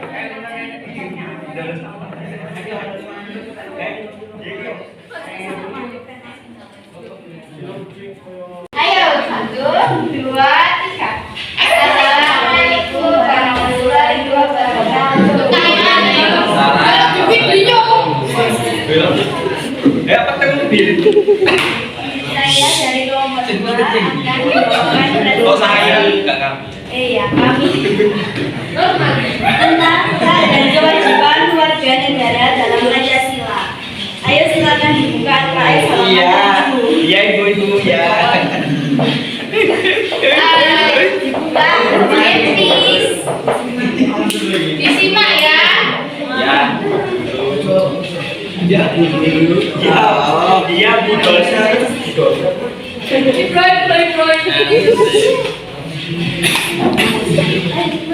Ayo, 1, 2, 3. Assalamualaikum warahmatullahi wabarakatuh. Saya dari kelompok 2 akan membawakan presentasi. Iya, kami tentang hak dan kewajiban warga negara dalam Pancasila. Ayo silakan dibuka LKS halaman 1. Iya ibu ya. Dibuka, please. Disimak ya. Ya. Ya Bu dosa.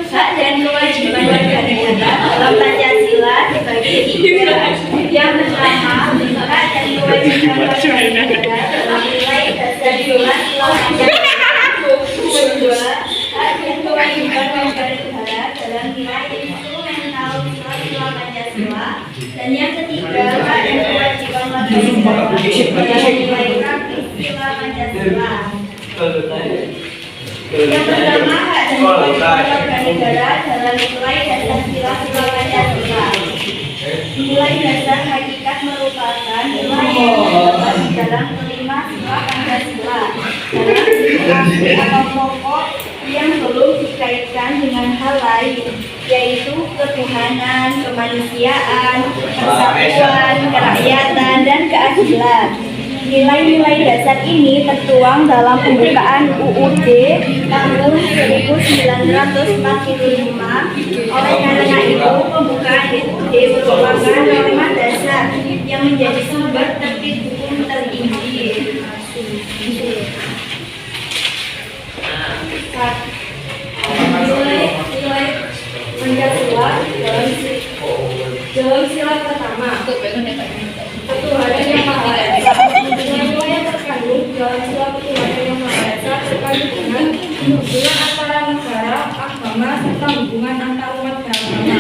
Hak dan kewajiban warga negara dalam Pancasila dibagi tiga. Yang pertama, hak dan kewajiban warga negara dalam nilai dasar Pancasila. Kedua, hak dan kewajiban warga negara dalam nilai instrumental Pancasila. Dan yang ketiga, hak dan kewajiban warga negara dalam nilai praktis Pancasila. Yang pertama, hak dan kewajiban warga negara dalam nilai dasar Pancasila. Nilai dasar hakikat merupakan nilai yang terdapat dalam kelima sila Pancasila dalam sifat atau pokok yang belum dikaitkan dengan hal lain, yaitu ketuhanan, kemanusiaan, persatuan, kerakyatan, dan keadilan. Nilai-nilai dasar ini tertuang dalam pembukaan UUD tahun 1945. Oleh karena itu, pembukaan UUD merupakan norma dasar yang menjadi sumber tertib hukum tertinggi. Nilai Pancasila dalam sila pertama, ketuhanan yang maha esa. Nilai-nilai yang terkandung dalam sila ketuhanan yang maha esa terkait dengan hubungan antara negara, agama, serta hubungan antar umat beragama.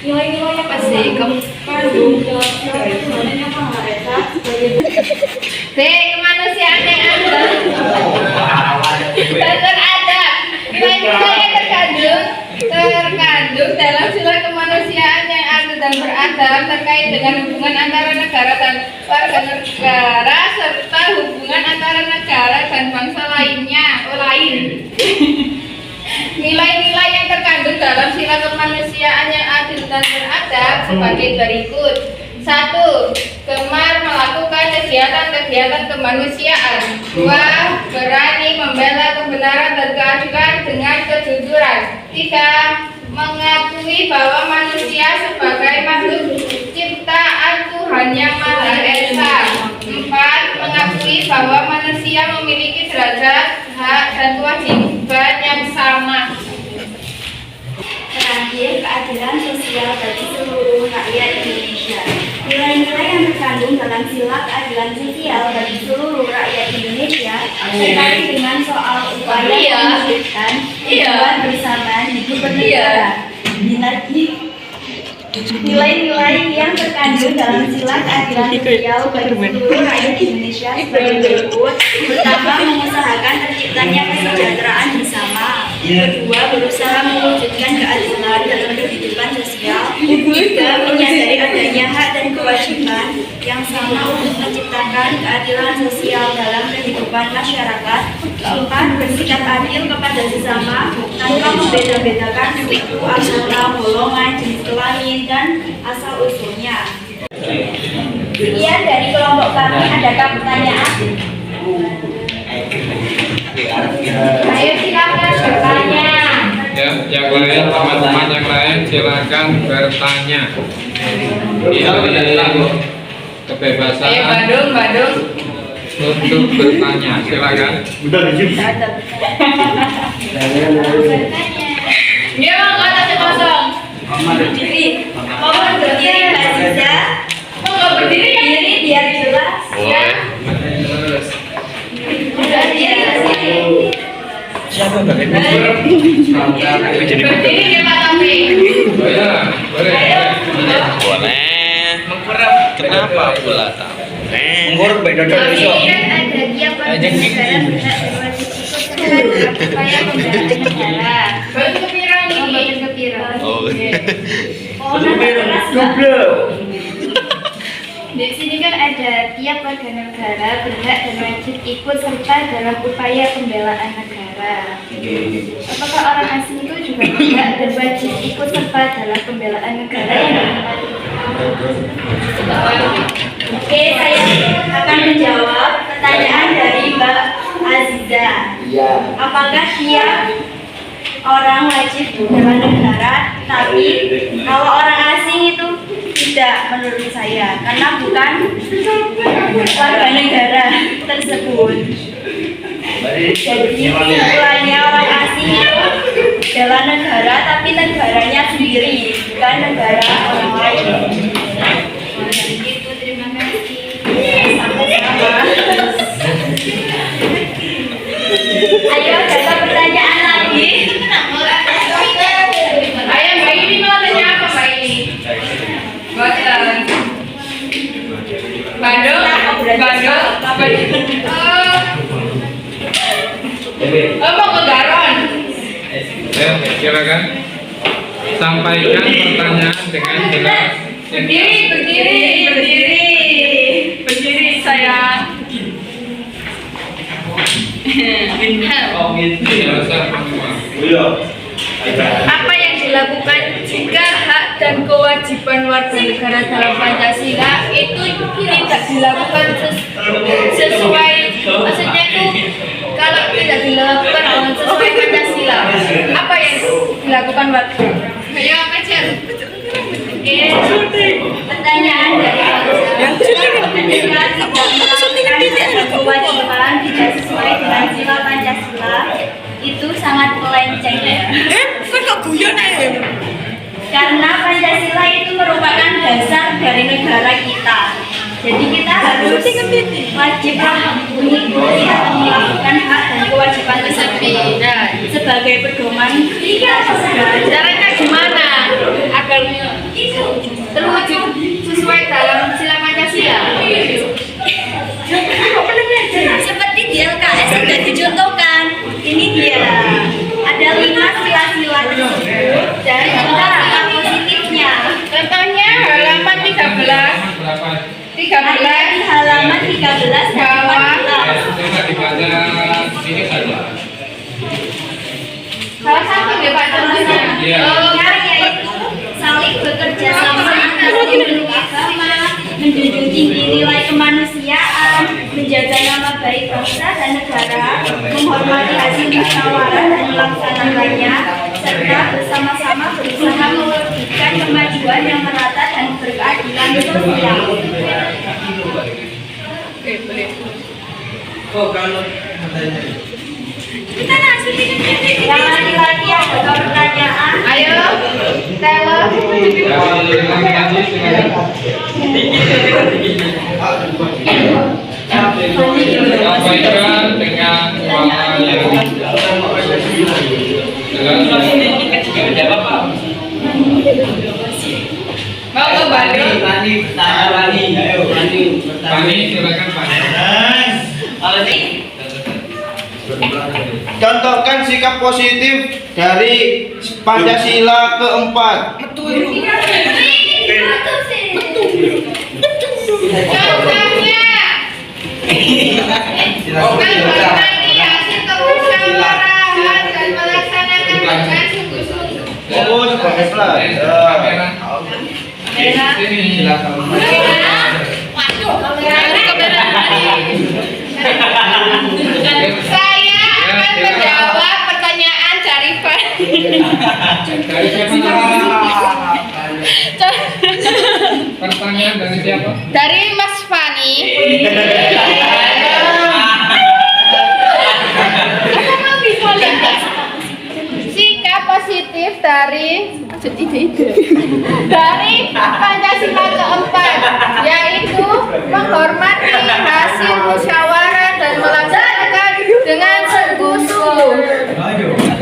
Nilai-nilai yang terkandung dalam sila ketuhanan yang maha esa sebagai kemanusiaan yang adil dan teradab. Nilai-nilai yang terkandung dalam sila kemanusiaan yang adil dan beradab terkait dengan hubungan antara negara dan warga negara serta hubungan antara negara dan bangsa lainnya. Nilai-nilai yang terkandung dalam sila kemanusiaan yang adil dan beradab sebagai berikut. 1. Gemar melakukan kegiatan-kegiatan kemanusiaan. 2. Berani membela kebenaran dan keadilan dengan kejujuran. 3. Mengakui bahwa manusia sebagai makhluk ciptaan Tuhan yang Maha Esa. 4. Mengakui bahwa manusia memiliki derajat, hak, dan kewajiban yang sama. Terakhir, keadilan sosial bagi seluruh rakyat Indonesia. Nilai-nilai yang terkandung dalam sila keadilan sosial bagi seluruh rakyat Indonesia terkait dengan soal upaya mewujudkan tujuan bersama hidup bernegara. Nilai-nilai yang terkandung dalam sila keadilan sosial bagi seluruh rakyat Indonesia sebagai berikut. Pertama, mengusahakan terciptanya kesejahteraan bersama. Kedua, berusaha mewujudkan keadilan dalam kehidupan sosial. Ketiga, menyadari adanya hak dan kewajiban yang sama untuk menciptakan keadilan sosial dalam kehidupan masyarakat. Keempat, bersikap adil kepada sesama tanpa membeda-bedakan suku, agama, golongan, jenis kelamin, dan asal usulnya. Sekian dari kelompok kami. Adakah pertanyaan? Ayo silakan bertanya. Ya, yang lain, teman-teman yang lain silakan bertanya. Kebebasan Badung. untuk bertanya, silakan. Dia mau kata kosong. Berdiri. Mohon berdiri Mbak Ziza. Mau berdiri biar jelas ya. Berdiri. Siapa bagaimana? Berdiri dia Pak Taufik. Ya. Kenapa pula tak? Ngurut beda Tapi iso. kan ada tiap warga negara berhak dan wajib ikut serta dalam upaya pembelaan negara. Bagi kepira Oh, nih. bagian kepira. Oh. Oh, nada keras, Mbak. Goblok. Di sini kan ada tiap warga negara berhak dan wajib ikut serta dalam upaya pembelaan negara. Apakah orang asing itu juga berhak dan wajib ikut serta dalam pembelaan negara yang ditempat? Oke, saya akan menjawab pertanyaan dari Mbak Aziza. Iya. Apakah dia orang wajib bela negara, tapi kalau orang asing itu tidak menurut saya, karena bukan warga negara tersebut. Jadi istilahnya orang asing itu bela negara, tapi negaranya sendiri, bukan negara orang lain. Gitu, terima kasih. Sama-sama. Ayo, ada pertanyaan lagi. Ayah, Mbak ini mau tanya apa, Mbak ini? Bosan. Bandung, mau ke Garon. Ya, silakan sampaikan pertanyaan dengan jelas. Berdiri sayang. Oh gitu. Biasa semua. Iya. Apa yang dilakukan jika hak dan kewajiban warga negara dalam Pancasila itu tidak dilakukan sesuai, maksudnya itu kalau tidak dilakukan dengan sesuai Pancasila, apa yang dilakukan warga? Ayo kecil. Oke, pertanyaan dari yang tidak melakukan kewajiban tidak sesuai dengan sila Pancasila itu sangat melenceng ya. Karena Pancasila itu merupakan dasar dari negara kita. Jadi kita harus wajib mengikuti atau melakukan hak dan kewajiban tersebut sebagai pedoman Caranya gimana agar terwujud sesuai dalam sila Pancasila? seperti di LKS sudah dicontohkan. Ini dia, ada 5 sila-sila tersebut dan kita akan positifnya. Contohnya halaman 13. Berapa? Ada di halaman 13 dan 14. Coba dibaca sini saja. Salah satu deh Pak contohnya. Iya. Yaitu saling bekerja sama dalam memeluk agama, menjunjung tinggi nilai kemanusiaan, menjaga nama baik bangsa dan negara, menghormati hasil musyawarah dan melaksanakannya, serta bersama-sama berusaha mewujudkan kemajuan yang merata dan berkeadilan sosial. Oke, boleh. Oh kalau Kita langsung yang laki-laki ada pertanyaan. Ayo, Stella. Dari laki-laki silakan. Sampaikan dengan suara yang jelas. Mau ke Bandung? Pani, silakan Pani. contohkan sikap positif dari Pancasila keempat. Contohnya, menghormati hasil kemusyawarahan dan melaksanakan dengan sungguh-sungguh. Oh sebagai pelajar. Sini silakan. Saya akan menjawab pertanyaan dari Dari siapa? Pertanyaan dari siapa? dari Mas Fani. Sikap positif dari Pancasila keempat, yaitu menghormati hasil musyawarah dan melaksanakan dengan sungguh-sungguh.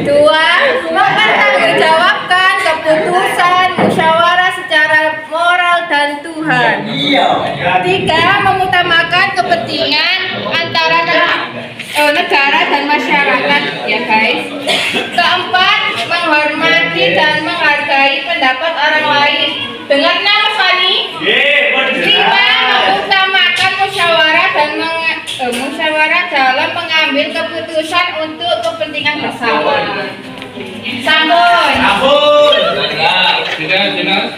2. Mempertanggungjawabkan keputusan musyawarah secara moral dan Tuhan. Tuhan. 3. Mengutamakan kepentingan antara negara dan masyarakat, ya guys. 4. Menghormati dan menghargai pendapat orang lain. Dengar nama Fani. 5. Mengutamakan musyawarah dan musyawarah dalam mengambil keputusan untuk kepentingan bersama. Sambung. Tidak jelas.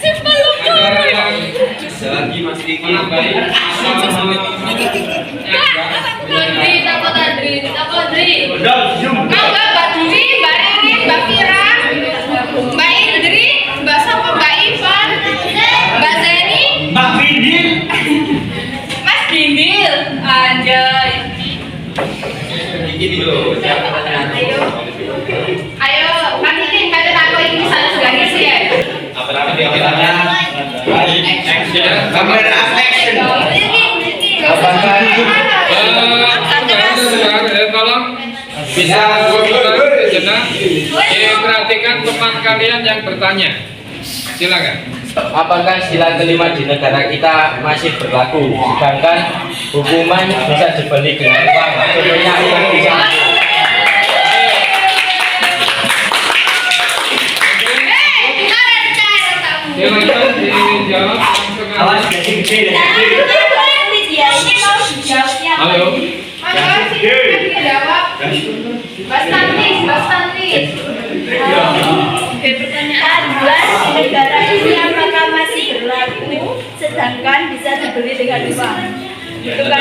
Simpel lupa. Ada yang menambahi Andri. Mau nggak Mbak Diri, Mbak Ririn, Mbak Fira, Mbak Indri, Mbak Sopo, Mbak Ivan, Mbak Zeni, Mas Dindil, anjay. Ayo, Mas ini ada tahu ini sana sudah ngisi ya. Kamera action. Tolong bisa sejenak perhatikan teman kalian yang bertanya. Silakan. Apakah sila kelima di negara kita masih berlaku? Sedangkan hukuman bisa dibeli dengan uang. Contohnya yang bisa. Silakan dijawab langsung. Awas gede. Halo. Mas Tantis. Pertanyaan 12, negara ini apakah masih berlaku sedangkan bisa dibeli dengan uang? Itu kan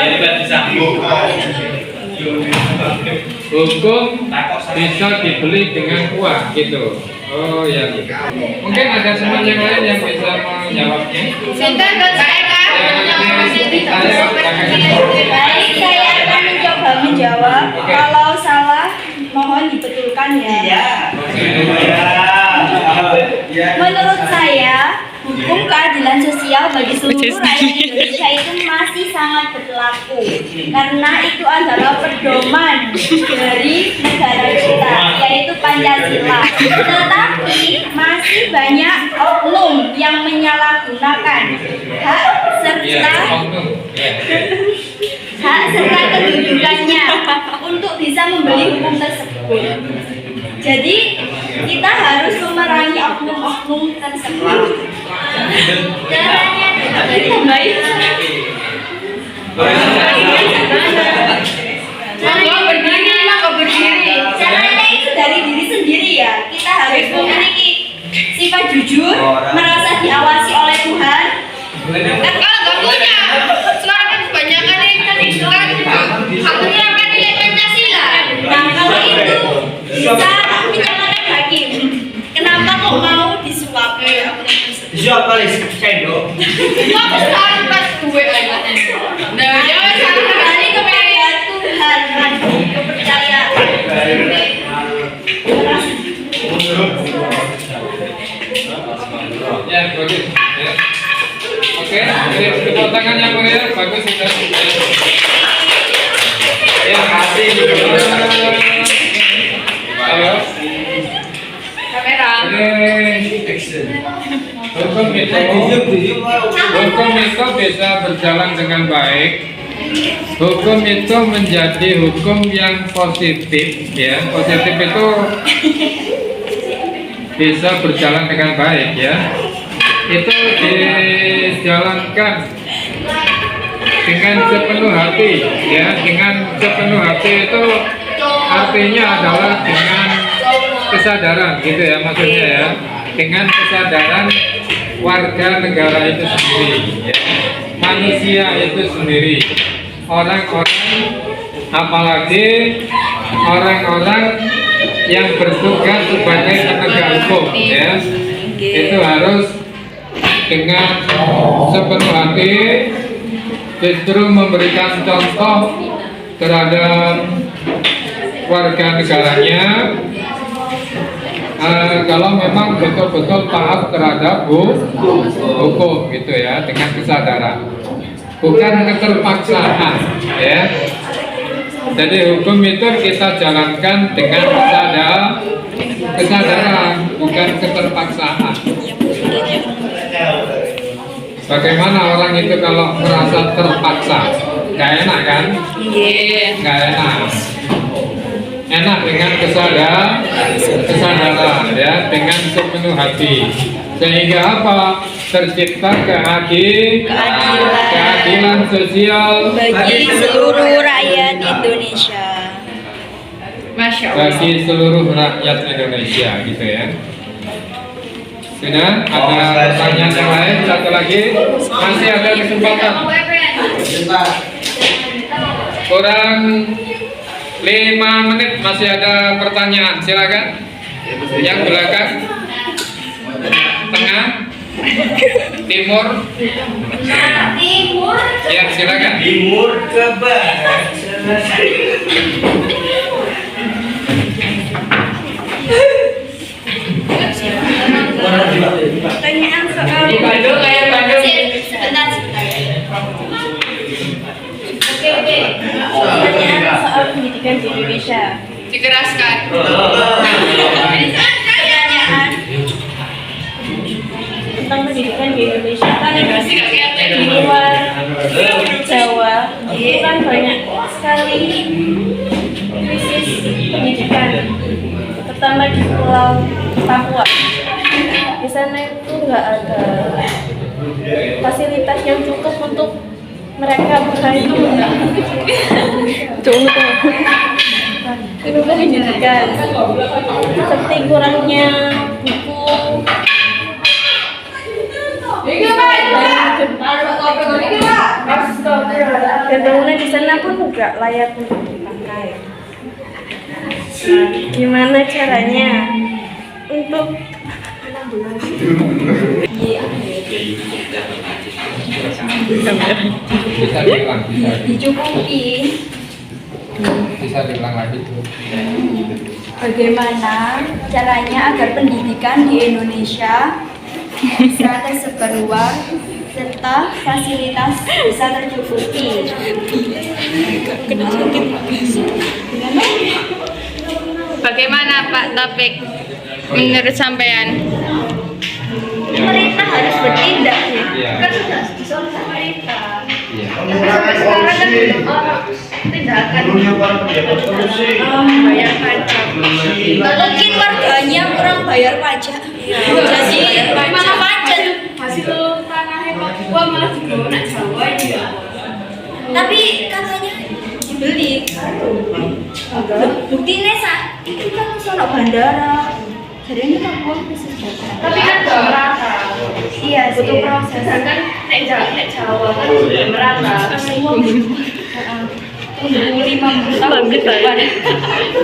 Hukum bisa dibeli dengan uang gitu. Oh ya. Mungkin ada teman yang lain yang bisa menjawabnya. Sinten Kak Eka. baik, saya akan mencoba menjawab. Kalau salah, mohon dibetulkan ya. Menurut saya, hukum keadilan sosial bagi seluruh rakyat Indonesia itu masih sangat berlaku karena itu adalah pedoman dari negara kita, yaitu Pancasila. Tetapi masih banyak oknum yang menyalahgunakan hak serta kedudukannya untuk bisa membeli hukum tersebut. Jadi kita harus memerangi oknum-oknum tersebut. Caranya baik. Berdiri. Caranya itu dari diri sendiri ya. Kita harus memiliki sifat jujur, merasa diawasi oleh Tuhan. Dan kalau nggak punya, sekarang kan kebanyakan kan haknya kan nilai Pancasila. Nah kalau itu bisa menyalahkan hakim. Kenapa kok mau disuap? Sendok. Kok sekarang pas gue aja. Nah, jangan salah Kembali kepada Tuhan, kepercayaan. Ya, bagus. Ya. Oke, tepuk tangan yang meriah, bagus sudah. Ya, kasih. Halo. kamera. Hukum itu bisa berjalan dengan baik. Hukum itu menjadi hukum yang positif, ya. Positif itu bisa berjalan dengan baik, ya. Itu dijalankan dengan sepenuh hati, ya. Dengan sepenuh hati itu artinya adalah dengan kesadaran, gitu ya, maksudnya ya. Dengan kesadaran warga negara itu sendiri, ya. Manusia itu sendiri, orang-orang, apalagi orang-orang yang bertugas sebagai penegak hukum, ya, itu harus dengan sepenuh hati justru memberikan contoh terhadap warga negaranya. Kalau memang betul-betul taat terhadap hukum, gitu ya, dengan kesadaran, bukan keterpaksaan, ya. Jadi hukum itu kita jalankan dengan kesadaran, bukan keterpaksaan. Bagaimana orang itu kalau merasa terpaksa? Gak enak kan? Gak enak. Enak dengan kesadaran ya, dengan sepenuh hati. Sehingga apa? Tercipta keadilan sosial bagi seluruh rakyat Indonesia. Masya Allah. bagi seluruh rakyat Indonesia gitu ya. Sudah? Ada pertanyaan yang lain? Satu lagi? Masih ada kesempatan. Kurang 5 menit masih ada pertanyaan. Silakan. Yang belakang, tengah, timur. Ya, silakan. Timur ke barat. Pertanyaan soal Di Bandung kayak Bandung. sebentar. Pertanyaan soal pendidikan di Indonesia. Dikeraskan. Pertanyaan tentang pendidikan di Indonesia kan di luar Jawa itu kan banyak sekali krisis pendidikan, terutama di Pulau Papua. Di sana itu nggak ada fasilitas yang cukup untuk mereka berhidup. Itu pendidikan seperti kurangnya buku dan bangunan di sana pun nggak layak untuk dipakai. Gimana caranya untuk Bisa diulang, dicukupi? bisa diulang lagi. Bagaimana caranya agar pendidikan di Indonesia bisa tersebar luas serta fasilitas bisa tercukupi? Bagaimana Pak Taufik menurut sampean? Pemerintah harus bertindak ya. Iya. Kan sudah disuruh pemerintah. Iya. Sampai sekarang kan belum tindakan bayar pajak. Mungkin warganya kurang bayar pajak. Jadi malah pajak. Hasil tanahnya Papua malah dibawa nak Jawa ya. Tapi katanya dibeli. Buktinya itu kan sono bandara. Jadi ini Papua bisa sejahtera. Tapi kan gak merata. Iya, butuh proses. Sedangkan nek Jawa kan sudah merata. Tunggu 50 tahun ke depan.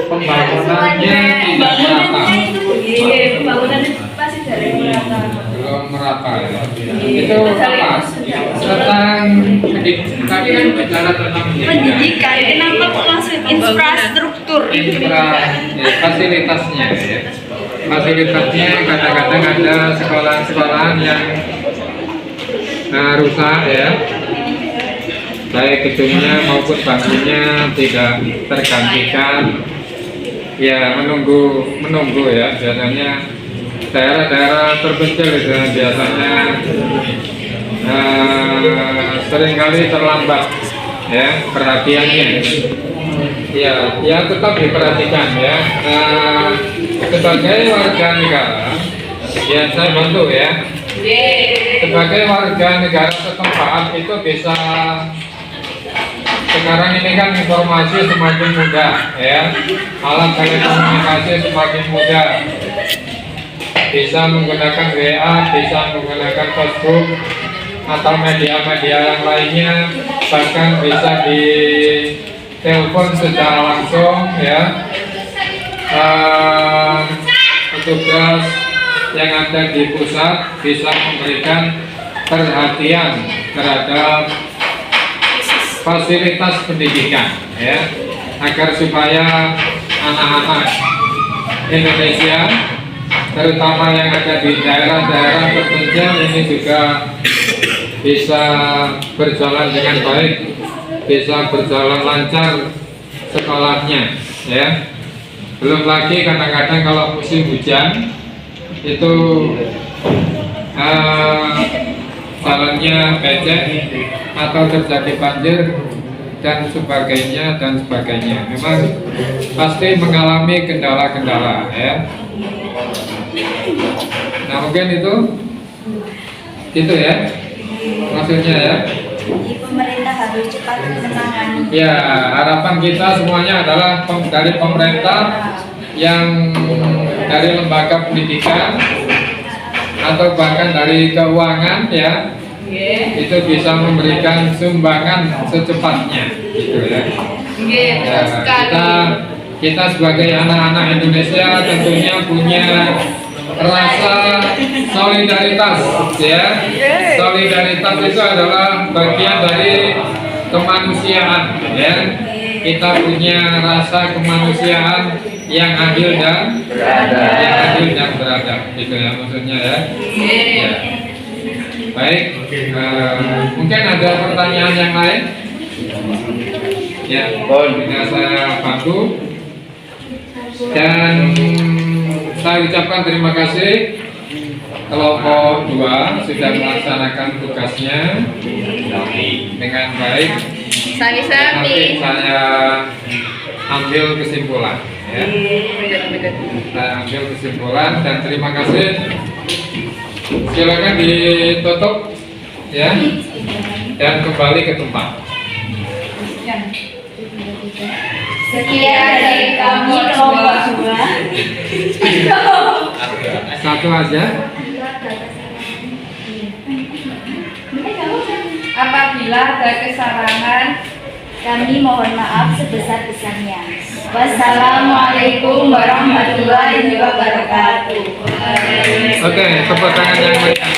Pembangunannya tidak merata, Iya, pembangunan pasti dari merata. belum merata ya. Itu apa? Tentang tadi kan bicara tentang Pendidikan, kenapa kok maksud infrastruktur? ya, fasilitasnya ya. Fasilitasnya kadang-kadang ada sekolah-sekolahan yang rusak ya, baik gedungnya maupun bangkunya tidak tergantikan ya, menunggu ya. Biasanya daerah-daerah terpencil itu biasanya seringkali terlambat ya perhatiannya ya tetap diperhatikan ya. Sebagai warga negara ya, saya bantu ya. Sebagai warga negara setempat itu bisa, sekarang ini kan informasi semakin mudah ya, alat telekomunikasi semakin mudah, bisa menggunakan WA, bisa menggunakan Facebook atau media-media yang lainnya, bahkan bisa di telepon secara langsung ya. Petugas yang ada di pusat bisa memberikan perhatian terhadap fasilitas pendidikan ya, agar supaya anak-anak Indonesia terutama yang ada di daerah-daerah terpencil ini juga bisa berjalan dengan baik, bisa berjalan lancar sekolahnya ya. Belum lagi kadang-kadang kalau musim hujan itu jalannya jalannya becek atau terjadi banjir dan sebagainya dan sebagainya. Memang pasti mengalami kendala-kendala ya. Nah mungkin itu ya maksudnya ya. Jadi pemerintah harus cepat menangani. Ya harapan kita semuanya adalah dari pemerintah yang dari lembaga pendidikan atau bahkan dari keuangan ya, itu bisa memberikan sumbangan secepatnya gitu ya. Ya, kita sebagai anak-anak Indonesia tentunya punya rasa solidaritas ya. Solidaritas itu adalah bagian dari kemanusiaan ya. Kita punya rasa kemanusiaan yang adil dan beradab gitu ya maksudnya ya. Ya. Baik, mungkin ada pertanyaan yang lain? Ya, bisa saya bantu. Dan saya ucapkan terima kasih kelompok 2 sudah melaksanakan tugasnya dengan baik. Nanti saya ambil kesimpulan ya. Saya ambil kesimpulan dan terima kasih. Silakan ditutup ya dan kembali ke tempat. Sekian dari kami kelompok 2. Satu aja. Apabila ada kesalahan, Kami mohon maaf sebesar-besarnya. Wassalamualaikum warahmatullahi wabarakatuh. Oke, tepuk tangan yang meriah.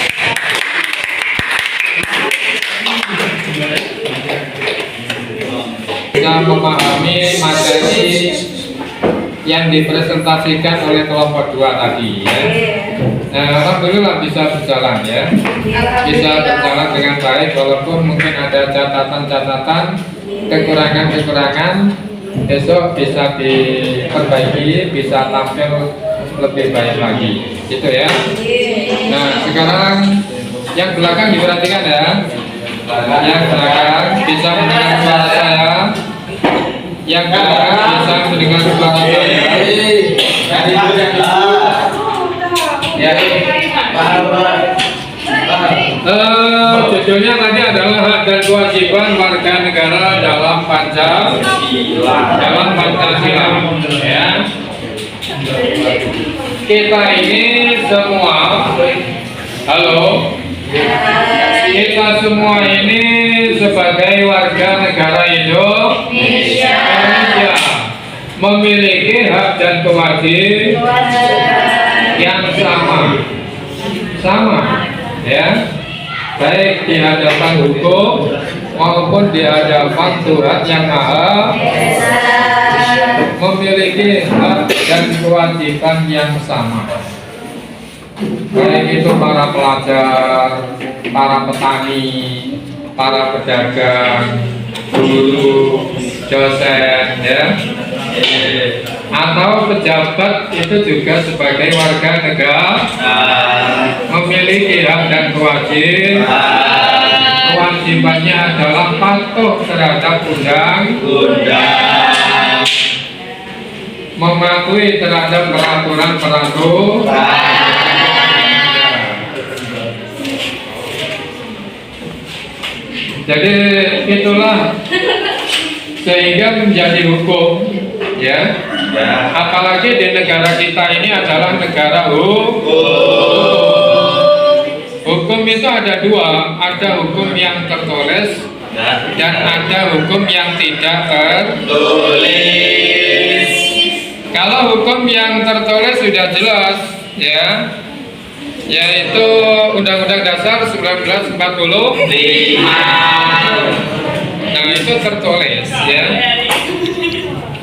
Kita memahami materi yang dipresentasikan oleh kelompok 2 tadi ya. Alhamdulillah bisa berjalan ya. Bisa berjalan dengan baik walaupun mungkin ada catatan-catatan, kekurangan-kekurangan. Besok bisa diperbaiki, bisa tampil lebih baik lagi. Gitu ya. Nah, sekarang yang belakang diperhatikan ya. Yang belakang bisa mendengar suara saya. Yang belakang bisa mendengar suara saya. Ya. Judulnya tadi adalah hak dan kewajiban warga negara dalam Pancasila. Ya. Kita ini semua, halo. Kita semua ini sebagai warga negara Indonesia memiliki hak dan kewajiban yang sama ya, baik di hadapan hukum maupun di hadapan Tuhan yang Maha memiliki hak dan kewajiban yang sama. Baik itu para pelajar, para petani, para pedagang, guru, dosen ya, atau pejabat itu juga sebagai warga negara memiliki hak dan kewajibannya adalah patuh terhadap undang-undang, mematuhi terhadap peraturan-peraturan. Jadi itulah sehingga menjadi hukum ya. Apalagi di negara kita ini adalah negara hukum. Hukum itu ada dua, ada hukum yang tertulis dan ada hukum yang tidak tertulis. Kalau hukum yang tertulis sudah jelas ya, yaitu Undang-Undang Dasar 1945. Nah itu tertulis ya.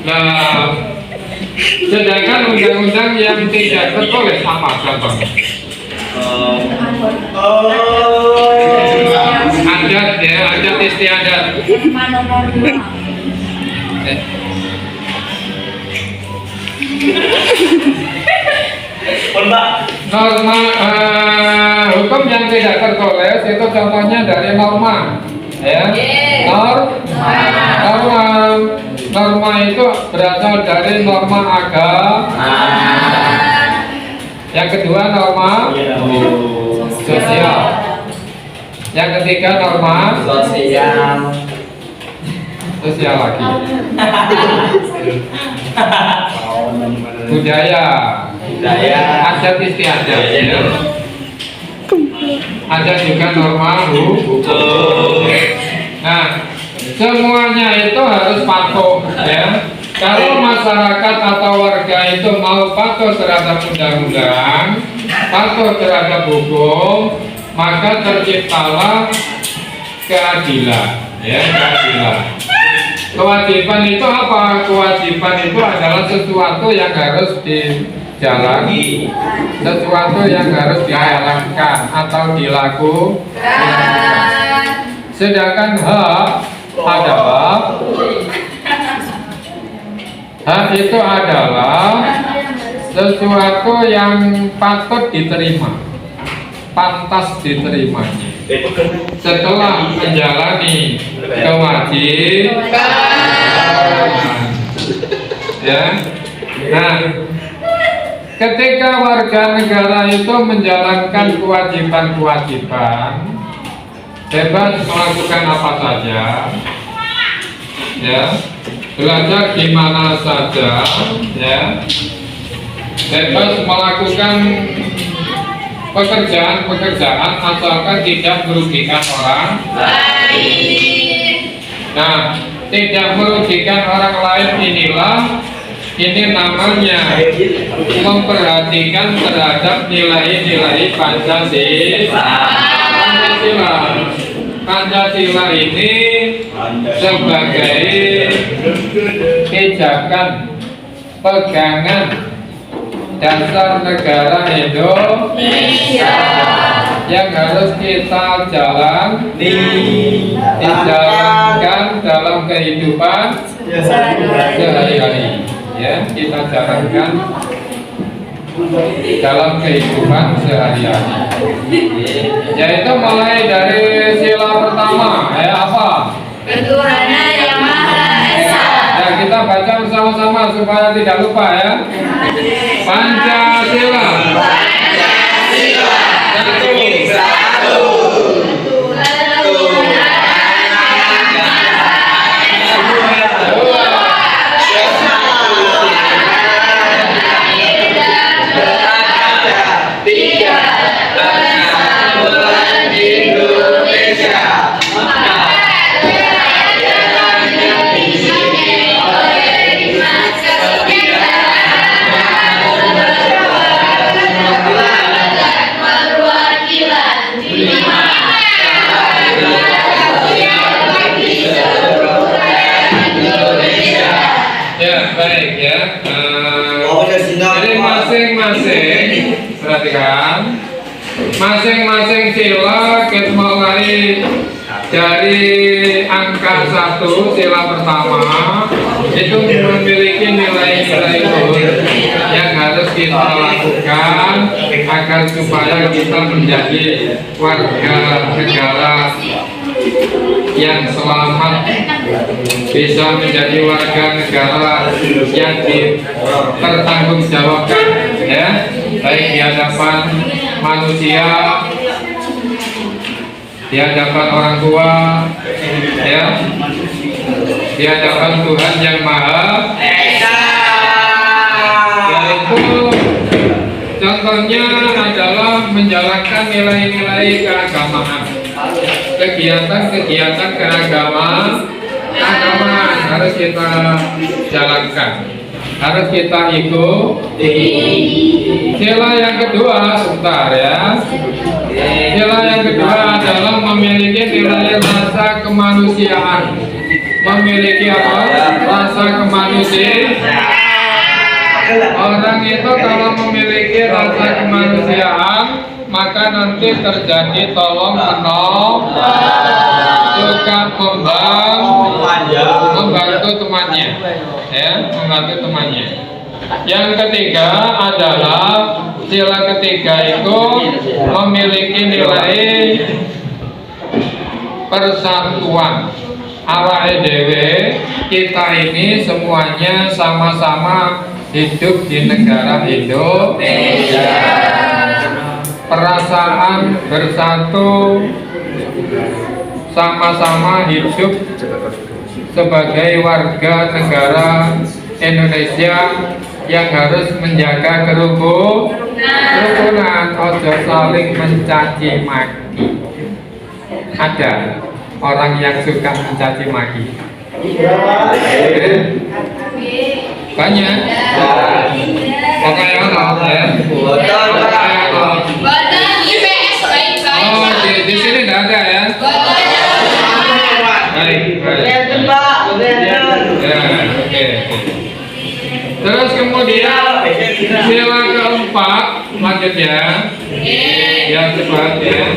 Nah sedangkan undang-undang yang tidak tertulis apa contohnya? Adat ya, adat istiadat. Norma hukum hukum yang tidak tertulis itu contohnya dari norma, ya. Norma itu berasal dari norma agama. Yang kedua norma sosial. Yang ketiga norma sosial lagi. Budaya, adat istiadat. Ya. Ada juga norma hukum. Nah, semuanya itu harus patuh, ya. Kalau masyarakat atau warga itu mau patuh terhadap undang-undang, patuh terhadap hukum, maka terciptalah keadilan, ya, keadilan. Kewajiban itu apa? Kewajiban itu adalah sesuatu yang harus dijalani, sesuatu yang harus dijalankan atau dilakukan. Sedangkan hak itu adalah sesuatu yang patut diterima, pantas diterimanya setelah menjalani kewajiban. Ya. Nah, ketika warga negara itu menjalankan kewajiban-kewajiban, bebas melakukan apa saja, ya, belajar di mana saja, ya, bebas melakukan pekerjaan asalkan tidak merugikan orang lain. Nah, tidak merugikan orang lain ini namanya memperhatikan terhadap nilai-nilai Pancasila ini sebagai pijakan pegangan dasar negara Indonesia yang harus kita dijalankan dalam kehidupan sehari-hari, ya, kita jalankan dalam kehidupan sehari-hari, yaitu mulai dari sila pertama, apa? Ketuhanan yang Maha Esa. Ya, kita baca bersama-sama supaya tidak lupa, ya. Pancasila. Satu. Baik, ya. Jadi masing-masing, perhatikan, masing-masing sila kita mulai dari angka 1 sila pertama itu memiliki nilai-nilai yang harus kita lakukan agar supaya kita menjadi warga negara yang selamat, bisa menjadi warga negara yang dipertanggungjawabkan, ya, baik di hadapan manusia, di hadapan orang tua, ya, di hadapan Tuhan yang Maha Esa. Yaitu contohnya adalah menjalankan nilai-nilai keagamaan, kegiatan-kegiatan keagamaan harus kita jalankan, harus kita ikuti. Sila yang kedua, sebentar, ya. Sila yang kedua adalah memiliki nilai rasa kemanusiaan. Memiliki apa? Rasa kemanusiaan. Orang itu kalau memiliki rasa kemanusiaan, maka nanti terjadi tolong menolong, juga membantu temannya, ya, membantu temannya. Yang ketiga adalah sila ketiga itu memiliki nilai persatuan. Awake dhewe kita ini semuanya sama-sama hidup di negara Indonesia. Perasaan bersatu, sama-sama hidup sebagai warga negara Indonesia yang harus menjaga kerukunan, ojo saling mencaci maki. Ada orang yang suka mencaci maki. Banyak. Pokoknya orang ya. Badan IPS baik-baik. Oh, di sini tidak ada ya. Baik, baik. Ya, oke. Terus kemudian sila keempat, lanjut ya. Ya, cepat ya.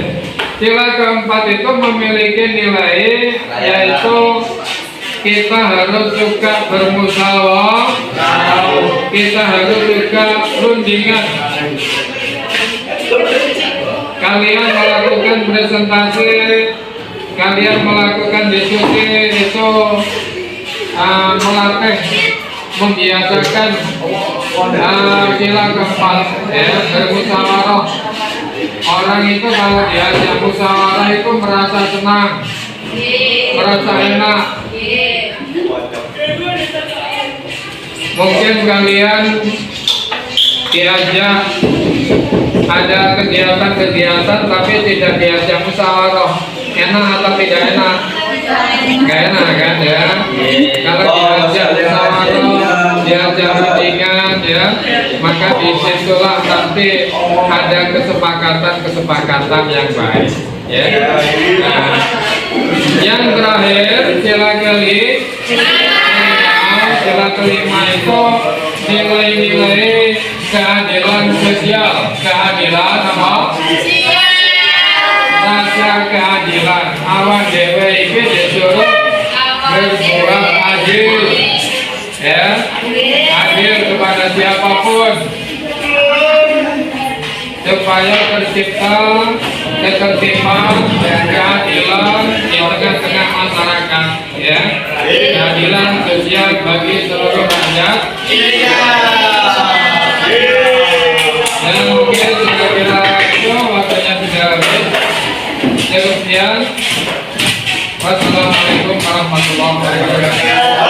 Sila keempat itu memiliki nilai yaitu kita harus suka bermusyawarah, kita harus suka rundingan. Kalian melakukan presentasi, kalian melakukan diskusi itu melatih, membiasakan sila keempat ya, bermusyawarah. Orang itu kalau diajak musyawarah itu merasa senang, merasa enak. Mungkin kalian diajak ada kegiatan-kegiatan tapi tidak diajak musyawarah, enak atau tidak enak? Gak enak kan ya? Kalau diajak musyawarah, diajak rundingan ya, maka disitulah nanti ada kesepakatan yang baik ya. Nah, yang terakhir sila kelima itu nilai-nilai keadilan sosial. Keadilan apa? Rasa keadilan. Awak dewe iki disuruh berbuat adil ya, adil kepada siapapun supaya tercipta ketertiban dan keadilan di tengah-tengah masyarakat ya, keadilan sosial bagi seluruh rakyat. Dan mungkin kira-kira itu waktunya sudah habis. Sekian, wassalamualaikum warahmatullahi wabarakatuh.